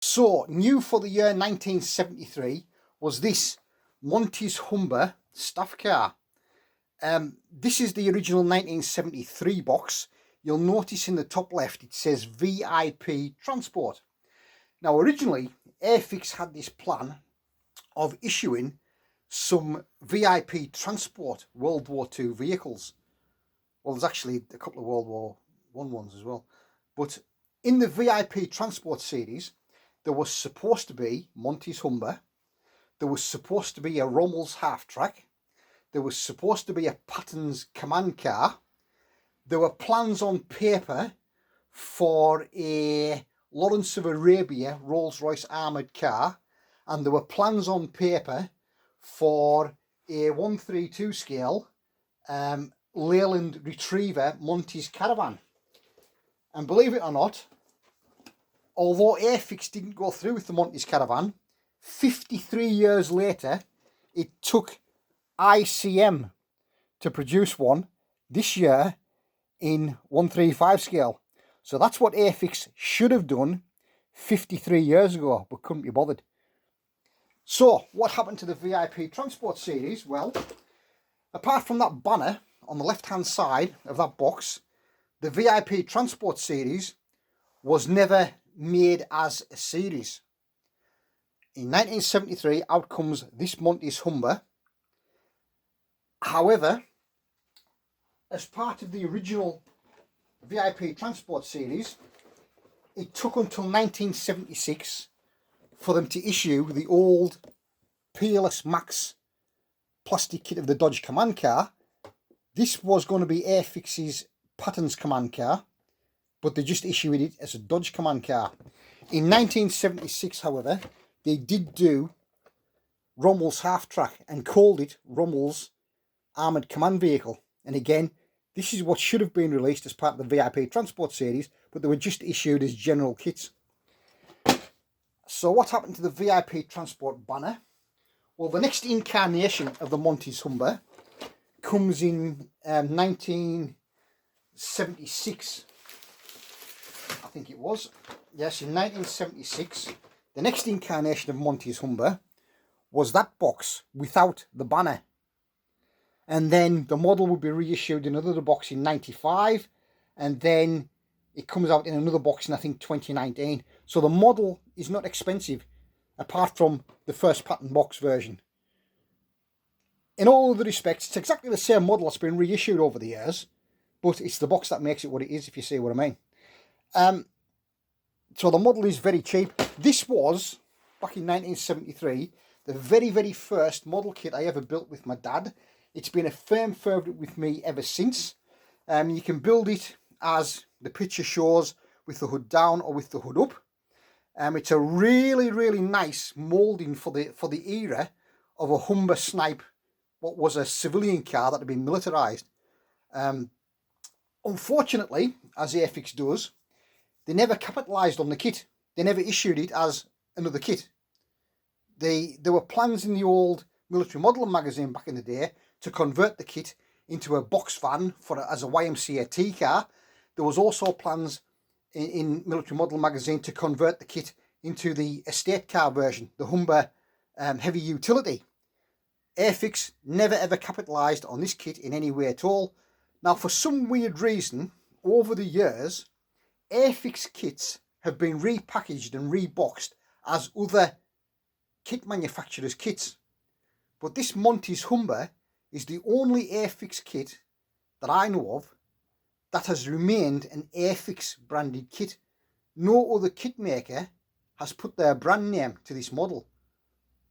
So, new for the year 1973 was this Monty's Humber staff car. This is the original 1973 box. You'll notice in the top left it says VIP Transport. Now, originally, Airfix had this plan of issuing some VIP Transport World War II vehicles. Well, there's actually a couple of World War I ones as well. But in the VIP Transport series, there was supposed to be Monty's Humber. There was supposed to be a Rommel's half-track. There was supposed to be a Patton's command car. There were plans on paper for a Lawrence of Arabia Rolls-Royce armoured car. And there were plans on paper for a 132 scale Leyland Retriever Monty's Caravan. And believe it or not, although Airfix didn't go through with the Monty's Caravan, 53 years later, it took ICM to produce one this year in 135 scale. So that's what Airfix should have done 53 years ago, but couldn't be bothered. So what happened to the VIP Transport series? Well, apart from that banner on the left-hand side of that box, the VIP Transport series was never made as a series. In 1973, out comes this Monty's Humber. However, as part of the original VIP Transport series, it took until 1976 for them to issue the old Peerless Max plastic kit of the Dodge Command car. This was going to be Airfix's Patton's command car, but they just issued it as a Dodge Command car. In 1976, however, they did do Rommel's half-track and called it Rommel's Armoured Command Vehicle. And again, this is what should have been released as part of the VIP Transport series, but they were just issued as general kits. So what happened to the VIP Transport banner? Well, the next incarnation of the Monty's Humber comes in 1976. I think it was. Yes, in 1976. The next incarnation of Monty's Humber was that box without the banner. And then the model would be reissued in another box in 95. And then it comes out in another box in, I think, 2019. So the model is not expensive, apart from the first pattern box version. In all other respects, it's exactly the same model that's been reissued over the years, but it's the box that makes it what it is, if you see what I mean. So the model is very cheap. This was, back in 1973, the very, very first model kit I ever built with my dad. It's been a firm favourite with me ever since. You can build it as the picture shows, with the hood down or with the hood up. It's a really, really nice moulding for the era of a Humber Snipe, what was a civilian car that had been militarised. Unfortunately, as Airfix does, they never capitalised on the kit. They never issued it as another kit. There were plans in the old Military Modelling magazine back in the day to convert the kit into a box van as a YMCA T car. There was also plans in Military Modelling magazine to convert the kit into the estate car version, the Humber Heavy Utility. Airfix never ever capitalised on this kit in any way at all. Now, for some weird reason, over the years, Airfix kits have been repackaged and reboxed as other kit manufacturers' kits. But this Monty's Humber is the only Airfix kit that I know of that has remained an Airfix branded kit. No other kit maker has put their brand name to this model.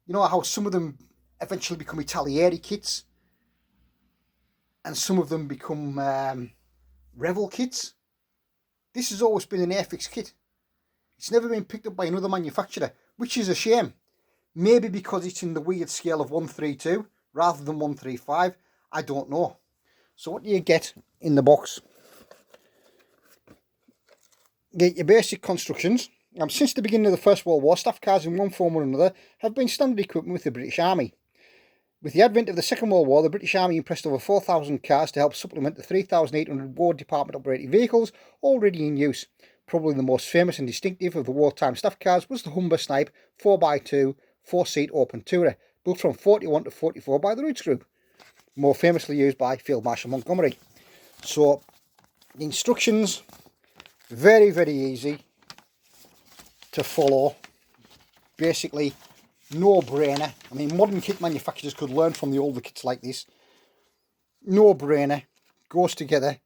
You know how some of them eventually become Italieri kits and some of them become Revel kits? This has always been an Airfix kit. It's never been picked up by another manufacturer, which is a shame. Maybe because it's in the weird scale of 132 rather than 135. I don't know. So what do you get in the box? Get your basic constructions. Since the beginning of the First World War, staff cars in one form or another have been standard equipment with the British Army. With the advent of the Second World War, the British Army impressed over 4,000 cars to help supplement the 3,800 War Department operated vehicles already in use. probably the most famous and distinctive of the wartime staff cars was the Humber Snipe 4x2 4-seat open tourer, built from 41 to 44 by the Roots Group, more famously used by Field Marshal Montgomery. So the instructions, very, very easy to follow. Basically, no brainer. I mean, modern kit manufacturers could learn from the older kits like this. No brainer, goes together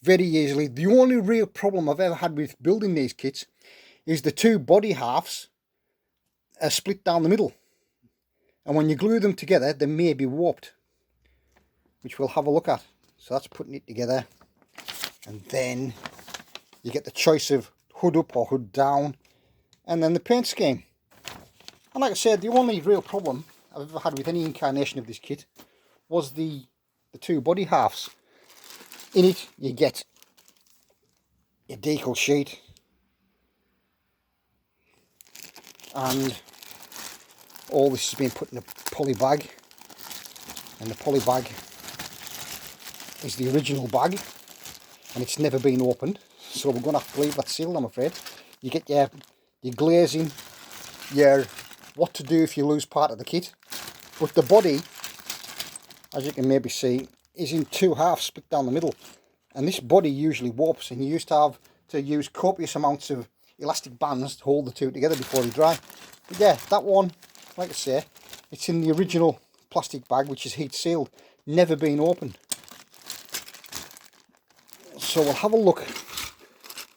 very easily. The only real problem I've ever had with building these kits is the two body halves are split down the middle, and when you glue them together they may be warped, which we'll have a look at. So that's putting it together, and then you get the choice of hood up or hood down, and then the paint scheme. And like I said, the only real problem I've ever had with any incarnation of this kit was the two body halves. In it you get your decal sheet, and all this has been put in a poly bag, and the poly bag is the original bag, and it's never been opened, so we're going to have to leave that sealed, I'm afraid. You get your glazing, your what to do if you lose part of the kit, but the body, as you can maybe see, is in two halves split down the middle, and this body usually warps, and you used to have to use copious amounts of elastic bands to hold the two together before they dry. But yeah, that one, like I say, it's in the original plastic bag, which is heat sealed, never been opened. So we'll have a look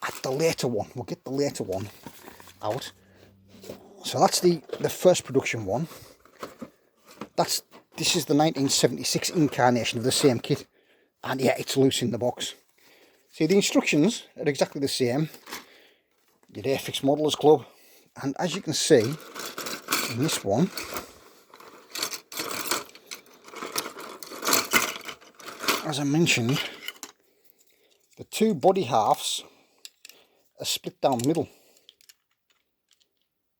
at the later one. We'll get the later one out. So that's the first production one. This is the 1976 incarnation of the same kit, and yeah, it's loose in the box. See, the instructions are exactly the same. Your Airfix Modelers Club, and as you can see in this one, as I mentioned, the two body halves are split down the middle,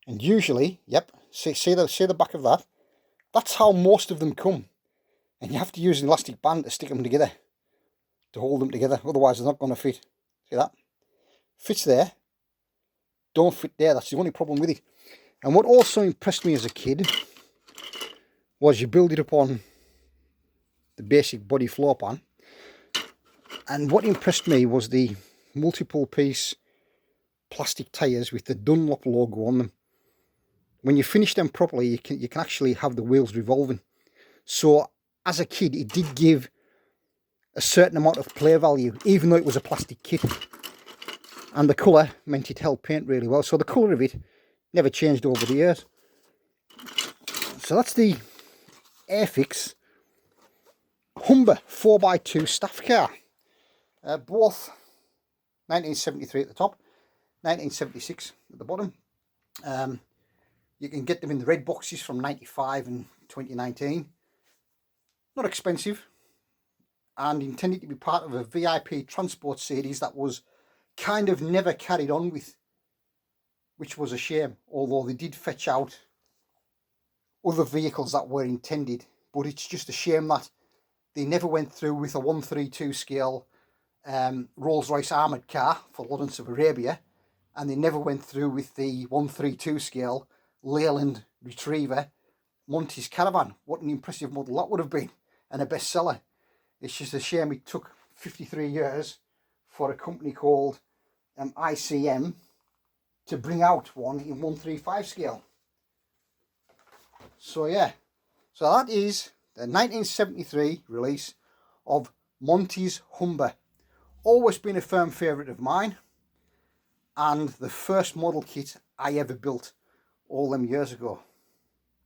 and usually, yep, see the back of that. That's how most of them come, and you have to use an elastic band to stick them together, to hold them together, otherwise they're not going to fit. See that? Fits there, don't fit there. That's the only problem with it. And what also impressed me as a kid was you build it upon the basic body floor pan, and what impressed me was the multiple piece plastic tyres with the Dunlop logo on them. When you finish them properly, you can actually have the wheels revolving. So as a kid, it did give a certain amount of play value, even though it was a plastic kit. And the colour meant it held paint really well. So the colour of it never changed over the years. So that's the Airfix Humber 4x2 staff car. Both 1973 at the top, 1976 at the bottom. You can get them in the red boxes from 95 and 2019. Not expensive, and intended to be part of a VIP transport series that was kind of never carried on with, which was a shame, although they did fetch out other vehicles that were intended. But it's just a shame that they never went through with a 132 scale Rolls-Royce armoured car for Lawrence of Arabia, and they never went through with the 132 scale Leyland Retriever Monty's Caravan. What an impressive model that would have been, and a bestseller. It's just a shame it took 53 years for a company called ICM to bring out one in 135 scale. So yeah, so that is the 1973 release of Monty's Humber. Always been a firm favourite of mine, and the first model kit I ever built all them years ago.